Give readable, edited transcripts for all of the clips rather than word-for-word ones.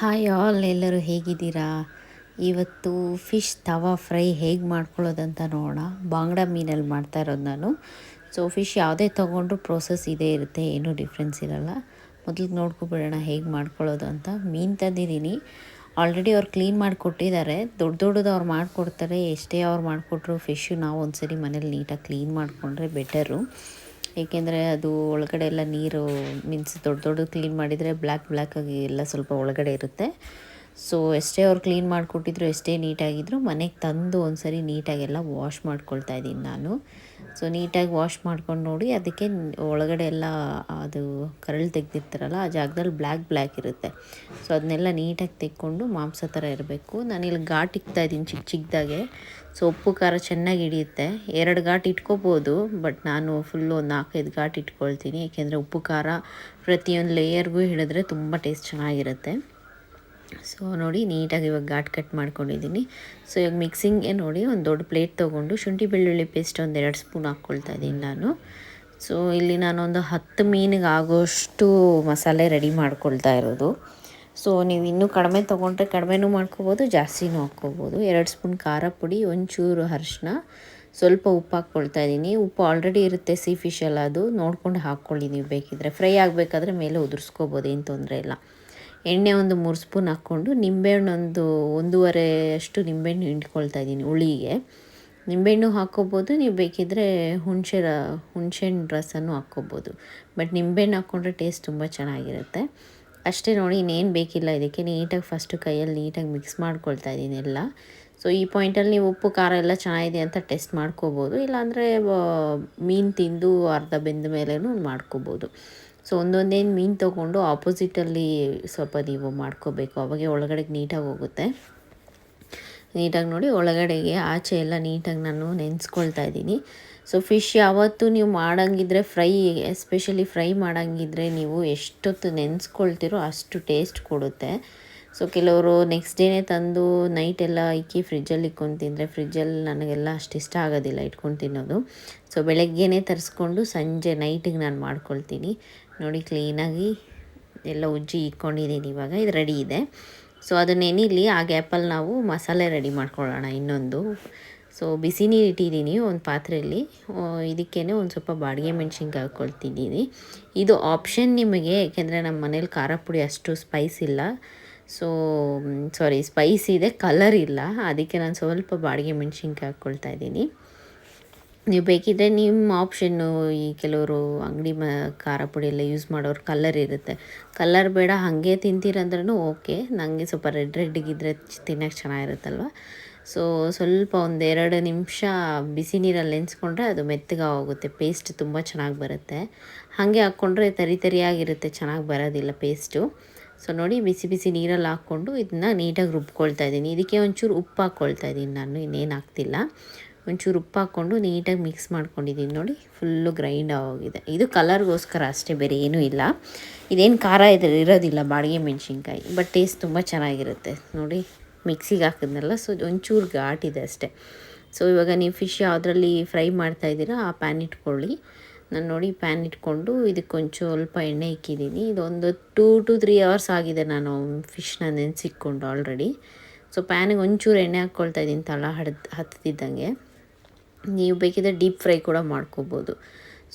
Hi all, ಎಲ್ಲರೂ ಹೇಗಿದ್ದೀರಾ? ಇವತ್ತು ಫಿಶ್ ತವಾ ಫ್ರೈ ಹೇಗೆ ಮಾಡ್ಕೊಳ್ಳೋದಂತ ನೋಡೋಣ. ಬಾಂಗ್ಡಾ ಮೀನಲ್ಲಿ ಮಾಡ್ತಾ ಇರೋದು ನಾನು. ಸೊ ಫಿಶ್ ಯಾವುದೇ ತೊಗೊಂಡ್ರು ಪ್ರೋಸೆಸ್ ಇದೇ ಇರುತ್ತೆ, ಏನೂ ಡಿಫ್ರೆನ್ಸ್ ಇರೋಲ್ಲ. ಮೊದಲಿಗೆ ನೋಡ್ಕೊಬಿಡೋಣ ಹೇಗೆ ಮಾಡ್ಕೊಳ್ಳೋದು ಅಂತ. ಮೀನು ತಂದಿದ್ದೀನಿ, ಆಲ್ರೆಡಿ ಅವ್ರು ಕ್ಲೀನ್ ಮಾಡಿ ಕೊಟ್ಟಿದ್ದಾರೆ. ದೊಡ್ಡದು ಅವ್ರು ಮಾಡಿಕೊಡ್ತಾರೆ. ಎಷ್ಟೇ ಅವ್ರು ಮಾಡಿಕೊಟ್ರು ಫಿಶ್ಶು ನಾವು ಒಂದ್ಸರಿ ಮನೇಲಿ ನೀಟಾಗಿ ಕ್ಲೀನ್ ಮಾಡಿಕೊಂಡ್ರೆ ಬೆಟರು. ಏಕೆಂದರೆ ಅದು ಒಳಗಡೆ ಎಲ್ಲ ನೀರು ಮೀನ್ಸ್ ದೊಡ್ಡ ಕ್ಲೀನ್ ಮಾಡಿದರೆ ಬ್ಲ್ಯಾಕಾಗಿ ಎಲ್ಲ ಸ್ವಲ್ಪ ಒಳಗಡೆ ಇರುತ್ತೆ. ಸೊ ಎಷ್ಟೇ ಅವ್ರು ಕ್ಲೀನ್ ಮಾಡಿಕೊಟ್ಟಿದ್ರು, ಎಷ್ಟೇ ನೀಟಾಗಿದ್ದರೂ ಮನೆಗೆ ತಂದು ಒಂದ್ಸರಿ ನೀಟಾಗೆಲ್ಲ ವಾಶ್ ಮಾಡ್ಕೊಳ್ತಾ ಇದ್ದೀನಿ ನಾನು. ಸೊ ನೀಟಾಗಿ ವಾಶ್ ಮಾಡ್ಕೊಂಡು ನೋಡಿ, ಅದಕ್ಕೆ ಒಳಗಡೆ ಎಲ್ಲ ಅದು ಕರಳು ತೆಗೆದಿರ್ತಾರಲ್ಲ ಆ ಜಾಗದಲ್ಲಿ ಬ್ಲ್ಯಾಕ್ ಇರುತ್ತೆ. ಸೊ ಅದನ್ನೆಲ್ಲ ನೀಟಾಗಿ ತೆಕ್ಕೊಂಡು ಮಾಂಸ ಥರ ಇರಬೇಕು. ನಾನಿಲ್ಲಿ ಘಾಟ್ ಇಕ್ತಾಯಿದ್ದೀನಿ ಚಿಕ್ಕದಾಗೆ. ಸೊ ಉಪ್ಪು ಖಾರ ಚೆನ್ನಾಗಿ ಹಿಡಿಯುತ್ತೆ. 2 ಘಾಟ್ ಇಟ್ಕೋಬೋದು, ಬಟ್ ನಾನು ಫುಲ್ಲು ಒಂದು 4-5 ಘಾಟ್ ಇಟ್ಕೊಳ್ತೀನಿ. ಏಕೆಂದರೆ ಉಪ್ಪು ಖಾರ ಪ್ರತಿಯೊಂದು ಲೇಯರ್ಗೂ ಹಿಡಿದ್ರೆ ತುಂಬ ಟೇಸ್ಟ್ ಚೆನ್ನಾಗಿರುತ್ತೆ. ಸೊ ನೋಡಿ ನೀಟಾಗಿ ಇವಾಗ ಘಾಟ್ ಕಟ್ ಮಾಡ್ಕೊಂಡಿದ್ದೀನಿ. ಸೊ ಇವಾಗ ಮಿಕ್ಸಿಂಗ್ಗೆ ನೋಡಿ ಒಂದು ದೊಡ್ಡ ಪ್ಲೇಟ್ ತೊಗೊಂಡು ಶುಂಠಿ ಬೆಳ್ಳುಳ್ಳಿ ಪೇಸ್ಟ್ ಒಂದು 2 ಸ್ಪೂನ್ ಹಾಕ್ಕೊಳ್ತಾ ಇದ್ದೀನಿ ನಾನು. ಸೊ ಇಲ್ಲಿ ನಾನೊಂದು 10 ಮೀನಿಗೆ ಆಗೋಷ್ಟು ಮಸಾಲೆ ರೆಡಿ ಮಾಡ್ಕೊಳ್ತಾ ಇರೋದು. ಸೊ ನೀವು ಇನ್ನೂ ಕಡಿಮೆ ತೊಗೊಂಡ್ರೆ ಕಡಿಮೆನೂ ಮಾಡ್ಕೋಬೋದು, ಜಾಸ್ತಿನೂ ಹಾಕ್ಕೋಬೋದು. 2 ಸ್ಪೂನ್ ಖಾರ ಪುಡಿ, ಒಂಚೂರು ಅರಿಶಿನ, ಸ್ವಲ್ಪ ಉಪ್ಪು ಹಾಕ್ಕೊಳ್ತಾ ಇದ್ದೀನಿ. ಉಪ್ಪು ಆಲ್ರೆಡಿ ಇರುತ್ತೆ ಸಿ ಫಿಶಲ್ಲ, ಅದು ನೋಡ್ಕೊಂಡು ಹಾಕ್ಕೊಳ್ಳಿ ನೀವು ಬೇಕಿದ್ದರೆ. ಫ್ರೈ ಆಗಬೇಕಾದ್ರೆ ಮೇಲೆ ಉದುರಿಸ್ಕೋಬೋದು, ಏನು ತೊಂದರೆ ಇಲ್ಲ. ಎಣ್ಣೆ ಒಂದು 3 ಸ್ಪೂನ್ ಹಾಕ್ಕೊಂಡು ನಿಂಬೆಹಣ್ಣು ಒಂದು 1.5 ಅಷ್ಟು ನಿಂಬೆಹಣ್ಣು ಹಿಂಡ್ಕೊಳ್ತಾ ಇದ್ದೀನಿ ಹುಳಿಗೆ. ನಿಂಬೆಹಣ್ಣು ಹಾಕ್ಕೋಬೋದು, ನೀವು ಬೇಕಿದ್ದರೆ ಹುಣಸೆಹಣ್ಣು ರಸನೂ ಹಾಕ್ಕೋಬೋದು. ಬಟ್ ನಿಂಬೆಹಣ್ಣು ಹಾಕ್ಕೊಂಡ್ರೆ ಟೇಸ್ಟ್ ತುಂಬ ಚೆನ್ನಾಗಿರುತ್ತೆ. ಅಷ್ಟೇ ನೋಡಿ, ಇನ್ನೇನು ಬೇಕಿಲ್ಲ ಇದಕ್ಕೆ. ನೀಟಾಗಿ ಫಸ್ಟು ಕೈಯಲ್ಲಿ ನೀಟಾಗಿ ಮಿಕ್ಸ್ ಮಾಡ್ಕೊಳ್ತಾ ಇದ್ದೀನಿ ಎಲ್ಲ. ಸೊ ಈ ಪಾಯಿಂಟಲ್ಲಿ ನೀವು ಉಪ್ಪು ಖಾರ ಎಲ್ಲ ಚೆನ್ನಾಗಿದೆ ಅಂತ ಟೆಸ್ಟ್ ಮಾಡ್ಕೋಬೋದು, ಇಲ್ಲಾಂದರೆ ಮೀನು ತಿಂದು ಅರ್ಧ ಬೆಂದ ಮೇಲೂ ಮಾಡ್ಕೋಬೋದು. ಸೊ ಒಂದೊಂದೇನು ಮೀನು ತೊಗೊಂಡು ಆಪೋಸಿಟಲ್ಲಿ ಸ್ವಲ್ಪ ನೀವು ಮಾಡ್ಕೋಬೇಕು, ಅವಾಗೆ ಒಳಗಡೆಗೆ ನೀಟಾಗಿ ಹೋಗುತ್ತೆ. ನೀಟಾಗಿ ನೋಡಿ ಒಳಗಡೆಗೆ ಆಚೆ ಎಲ್ಲ ನೀಟಾಗಿ ನಾನು ನೆನೆಸ್ಕೊಳ್ತಾ ಇದ್ದೀನಿ. ಸೊ ಫಿಶ್ ಯಾವತ್ತೂ ನೀವು ಮಾಡೋಂಗಿದ್ರೆ ಎಸ್ಪೆಷಲಿ ಫ್ರೈ ಮಾಡೋಂಗಿದ್ರೆ ನೀವು ಎಷ್ಟೊತ್ತು ನೆನೆಸ್ಕೊಳ್ತೀರೋ ಅಷ್ಟು ಟೇಸ್ಟ್ ಕೊಡುತ್ತೆ. ಸೊ ಕೆಲವರು ನೆಕ್ಸ್ಟ್ ಡೇನೇ ತಂದು ನೈಟೆಲ್ಲ ಇಕ್ಕಿ ಫ್ರಿಜ್ಜಲ್ಲಿ ಇಟ್ಕೊಂಡು ತಿಂದರೆ, ಫ್ರಿಜ್ಜಲ್ಲಿ ನನಗೆಲ್ಲ ಅಷ್ಟು ಇಷ್ಟ ಆಗೋದಿಲ್ಲ ಇಟ್ಕೊಂಡು ತಿನ್ನೋದು. ಸೊ ಬೆಳಗ್ಗೆನೇ ತರಿಸ್ಕೊಂಡು ಸಂಜೆ ನೈಟಿಗೆ ನಾನು ಮಾಡ್ಕೊಳ್ತೀನಿ. ನೋಡಿ ಕ್ಲೀನಾಗಿ ಎಲ್ಲ ಉಜ್ಜಿ ಇಟ್ಕೊಂಡಿದ್ದೀನಿ. ಇವಾಗ ಇದು ರೆಡಿ ಇದೆ. ಸೊ ಅದು ನೆನಿಲಿ, ಆ ಗ್ಯಾಪಲ್ಲಿ ನಾವು ಮಸಾಲೆ ರೆಡಿ ಮಾಡ್ಕೊಳ್ಳೋಣ ಇನ್ನೊಂದು. ಸೊ ಬಿಸಿ ನೀರು ಇಟ್ಟಿದ್ದೀನಿ ಒಂದು ಪಾತ್ರೆಯಲ್ಲಿ. ಇದಕ್ಕೇ ಒಂದು ಸ್ವಲ್ಪ ಬಾಡಿಗೆ ಮೆಣಸಿನ್ಕಾಯಿ ಹಾಕ್ಕೊಳ್ತಿದ್ದೀನಿ. ಇದು ಆಪ್ಷನ್ ನಿಮಗೆ, ಏಕೆಂದರೆ ನಮ್ಮ ಮನೇಲಿ ಖಾರ ಪುಡಿ ಅಷ್ಟು ಸ್ಪೈಸ್ ಇಲ್ಲ. ಸ್ಪೈಸ್ ಇದೆ, ಕಲರ್ ಇಲ್ಲ. ಅದಕ್ಕೆ ನಾನು ಸ್ವಲ್ಪ ಬಾಡಿಗೆ ಮೆಣಸಿನ್ಕಾಯಿ ಹಾಕ್ಕೊಳ್ತಾ ಇದ್ದೀನಿ. ನೀವು ಬೇಕಿದ್ದರೆ ನಿಮ್ಮ ಆಪ್ಷನ್ನು. ಈ ಕೆಲವರು ಅಂಗಡಿ ಖಾರ ಪುಡಿ ಎಲ್ಲ ಯೂಸ್ ಮಾಡೋರು ಕಲ್ಲರ್ ಇರುತ್ತೆ, ಕಲ್ಲರ್ ಬೇಡ ಹಾಗೆ ತಿಂತೀರಂದ್ರೂ ಓಕೆ. ನನಗೆ ಸ್ವಲ್ಪ ರೆಡ್ಗಿದ್ರೆ ತಿನ್ನೋಕ್ಕೆ ಚೆನ್ನಾಗಿರುತ್ತಲ್ವ. ಸೊ ಸ್ವಲ್ಪ 1-2 ನಿಮಿಷ ಬಿಸಿ ನೀರಲ್ಲಿ ನೆನೆಸ್ಕೊಂಡ್ರೆ ಅದು ಮೆತ್ತಗೆ ಹೋಗುತ್ತೆ, ಪೇಸ್ಟ್ ತುಂಬ ಚೆನ್ನಾಗಿ ಬರುತ್ತೆ. ಹಾಗೆ ಹಾಕ್ಕೊಂಡ್ರೆ ತರಿಯಾಗಿರುತ್ತೆ, ಚೆನ್ನಾಗಿ ಬರೋದಿಲ್ಲ ಪೇಸ್ಟು. ಸೊ ನೋಡಿ ಬಿಸಿ ನೀರಲ್ಲಿ ಹಾಕ್ಕೊಂಡು ಇದನ್ನ ನೀಟಾಗಿ ರುಬ್ಕೊಳ್ತಾ ಇದ್ದೀನಿ. ಇದಕ್ಕೆ ಒಂಚೂರು ಉಪ್ಪು ಹಾಕ್ಕೊಳ್ತಾ ಇದ್ದೀನಿ ನಾನು, ಇನ್ನೇನು ಹಾಕ್ತಿಲ್ಲ. ಒಂಚೂರು ಉಪ್ಪು ಹಾಕ್ಕೊಂಡು ನೀಟಾಗಿ ಮಿಕ್ಸ್ ಮಾಡ್ಕೊಂಡಿದ್ದೀನಿ. ನೋಡಿ ಫುಲ್ಲು ಗ್ರೈಂಡ್ ಆಗೋಗಿದೆ. ಇದು ಕಲರ್ಗೋಸ್ಕರ ಅಷ್ಟೇ, ಬೇರೆ ಏನೂ ಇಲ್ಲ. ಇದೇನು ಖಾರ ಇರೋದಿಲ್ಲ ಬಾಡಿಗೆ ಮೆಣಸಿನ್ಕಾಯಿ, ಬಟ್ ಟೇಸ್ಟ್ ತುಂಬ ಚೆನ್ನಾಗಿರುತ್ತೆ. ನೋಡಿ ಮಿಕ್ಸಿಗೆ ಹಾಕಿದ್ನಲ್ಲ, ಸೊ ಒಂಚೂರು ಘಾಟಿದೆ ಅಷ್ಟೇ. ಸೊ ಇವಾಗ ನೀವು ಫಿಶ್ ಯಾವುದರಲ್ಲಿ ಫ್ರೈ ಮಾಡ್ತಾಯಿದ್ದೀರಾ ಆ ಪ್ಯಾನ್ ಇಟ್ಕೊಳ್ಳಿ. ನಾನು ನೋಡಿ ಪ್ಯಾನ್ ಇಟ್ಕೊಂಡು ಇದಕ್ಕೆ ಸ್ವಲ್ಪ ಎಣ್ಣೆ ಇಕ್ಕಿದ್ದೀನಿ. ಇದೊಂದು 2 to 3 hours ಆಗಿದೆ ನಾನು ಫಿಶ್ನ ನೆನೆಸಿಕ್ಕೊಂಡು ಆಲ್ರೆಡಿ. ಸೊ ಪ್ಯಾನಿಗೆ ಒಂಚೂರು ಎಣ್ಣೆ ಹಾಕ್ಕೊಳ್ತಾ ಇದ್ದೀನಿ ತಳ ಹತ್ತಿದ್ದಂಗೆ. ನೀವು ಬೇಕಿದ್ದರೆ ಡೀಪ್ ಫ್ರೈ ಕೂಡ ಮಾಡ್ಕೋಬೋದು.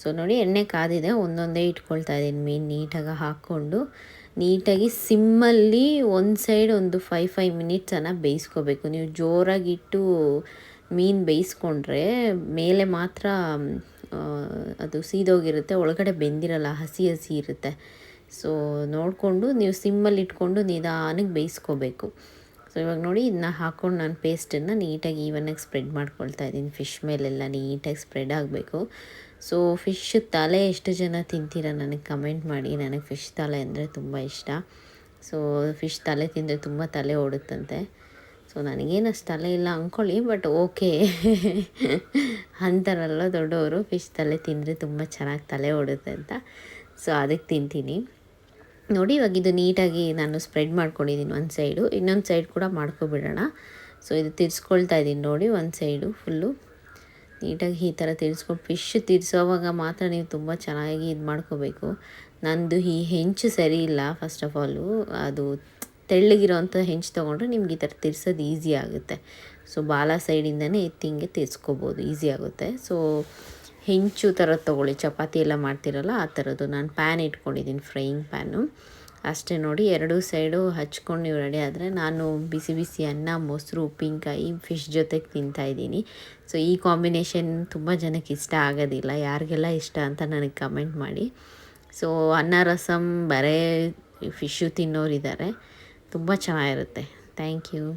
ಸೊ ನೋಡಿ ಎಣ್ಣೆ ಕಾದಿದೆ, ಒಂದೊಂದೇ ಇಟ್ಕೊಳ್ತಾ ಇದ್ದೀನಿ ಮೀನು ನೀಟಾಗಿ ಹಾಕ್ಕೊಂಡು. ನೀಟಾಗಿ ಸಿಮ್ಮಲ್ಲಿ ಒಂದು ಸೈಡ್ ಒಂದು 5 ಮಿನಿಟ್ಸನ್ನು ಬೇಯಿಸ್ಕೋಬೇಕು. ನೀವು ಜೋರಾಗಿಟ್ಟು ಮೀನು ಬೇಯಿಸ್ಕೊಂಡ್ರೆ ಮೇಲೆ ಮಾತ್ರ ಅದು ಸೀದೋಗಿರುತ್ತೆ, ಒಳಗಡೆ ಬೆಂದಿರಲ್ಲ, ಹಸಿ ಇರುತ್ತೆ. ಸೊ ನೋಡಿಕೊಂಡು ನೀವು ಸಿಮ್ಮಲ್ಲಿ ಇಟ್ಕೊಂಡು ನಿಧಾನಕ್ಕೆ ಬೇಯಿಸ್ಕೋಬೇಕು. ಸೊ ಇವಾಗ ನೋಡಿ ಇದನ್ನ ಹಾಕ್ಕೊಂಡು ನಾನು ಪೇಸ್ಟನ್ನು ನೀಟಾಗಿ ಈವನಾಗಿ ಸ್ಪ್ರೆಡ್ ಮಾಡ್ಕೊಳ್ತಾ ಇದ್ದೀನಿ. ಫಿಶ್ ಮೇಲೆಲ್ಲ ನೀಟಾಗಿ ಸ್ಪ್ರೆಡ್ ಆಗಬೇಕು. ಸೊ ಫಿಶ್ ತಲೆ ಎಷ್ಟು ಜನ ತಿಂತೀರ ನನಗೆ ಕಮೆಂಟ್ ಮಾಡಿ. ನನಗೆ ಫಿಶ್ ತಲೆ ಅಂದರೆ ತುಂಬ ಇಷ್ಟ. ಸೊ ಫಿಶ್ ತಲೆ ತಿಂದರೆ ತುಂಬ ತಲೆ ಓಡುತ್ತಂತೆ. ಸೊ ನನಗೇನು ಅಷ್ಟು ತಲೆ ಇಲ್ಲ ಅಂದ್ಕೊಳ್ಳಿ, ಬಟ್ ಓಕೆ ಅಂತಾರಲ್ಲ ದೊಡ್ಡವರು, ಫಿಶ್ ತಲೆ ತಿಂದರೆ ತುಂಬ ಚೆನ್ನಾಗಿ ತಲೆ ಓಡುತ್ತೆ ಅಂತ. ಸೊ ಅದಕ್ಕೆ ತಿಂತೀನಿ. ನೋಡಿ ಇವಾಗ ಇದು ನೀಟಾಗಿ ನಾನು ಸ್ಪ್ರೆಡ್ ಮಾಡ್ಕೊಂಡಿದ್ದೀನಿ ಒಂದು ಸೈಡು, ಇನ್ನೊಂದು ಸೈಡ್ ಕೂಡ ಮಾಡ್ಕೊಬಿಡೋಣ. ಸೊ ಇದು ತಿರ್ಸ್ಕೊಳ್ತಾ ಇದ್ದೀನಿ ನೋಡಿ, ಒಂದು ಸೈಡು ಫುಲ್ಲು ನೀಟಾಗಿ ಈ ಥರ ತಿರ್ಸ್ಕೊಂಡು. ಫಿಶ್ ತಿರ್ಸೋವಾಗ ಮಾತ್ರ ನೀವು ತುಂಬ ಚೆನ್ನಾಗಿ ಇದು ಮಾಡ್ಕೋಬೇಕು. ನಂದು ಈ ಹೆಂಚು ಸರಿ ಇಲ್ಲ, ಫಸ್ಟ್ ಆಫ್ ಆಲು ಅದು ತೆಳ್ಳಗಿರೋವಂಥ ಹೆಂಚು ತೊಗೊಂಡ್ರೆ ನಿಮ್ಗೆ ಈ ಥರ ತಿರ್ಸೋದು ಈಸಿ ಆಗುತ್ತೆ. ಸೊ ಬಾಲ ಸೈಡಿಂದನೇ ಎತ್ತಿ ಹಿಂಗೆ ತಿರ್ಸ್ಕೊಬೋದು, ಈಸಿ ಆಗುತ್ತೆ. ಸೊ ಹೆಂಚು ಥರದ್ದು ತೊಗೊಳ್ಳಿ, ಚಪಾತಿ ಎಲ್ಲ ಮಾಡ್ತಿರಲ್ಲ ಆ ಥರದ್ದು. ನಾನು ಪ್ಯಾನ್ ಇಟ್ಕೊಂಡಿದ್ದೀನಿ, ಫ್ರೈಯಿಂಗ್ ಪ್ಯಾನು ಅಷ್ಟೇ. ನೋಡಿ ಎರಡೂ ಸೈಡು ಹಚ್ಕೊಂಡು ನೀವು ರೆಡಿ ಆದರೆ ನಾನು ಬಿಸಿ ಬಿಸಿ ಅನ್ನ, ಮೊಸರು, ಉಪ್ಪಿನಕಾಯಿ, ಫಿಶ್ ಜೊತೆಗೆ ತಿಂತಾಯಿದ್ದೀನಿ. ಸೊ ಈ ಕಾಂಬಿನೇಷನ್ ತುಂಬ ಜನಕ್ಕೆ ಇಷ್ಟ ಆಗೋದಿಲ್ಲ. ಯಾರಿಗೆಲ್ಲ ಇಷ್ಟ ಅಂತ ನನಗೆ ಕಮೆಂಟ್ ಮಾಡಿ. ಸೊ ಅನ್ನ ರಸಮ್ ಬರೇ ಫಿಶ್ಶು ತಿನ್ನೋರಿದ್ದಾರೆ, ತುಂಬ ಚೆನ್ನಾಗಿರುತ್ತೆ. Thank you.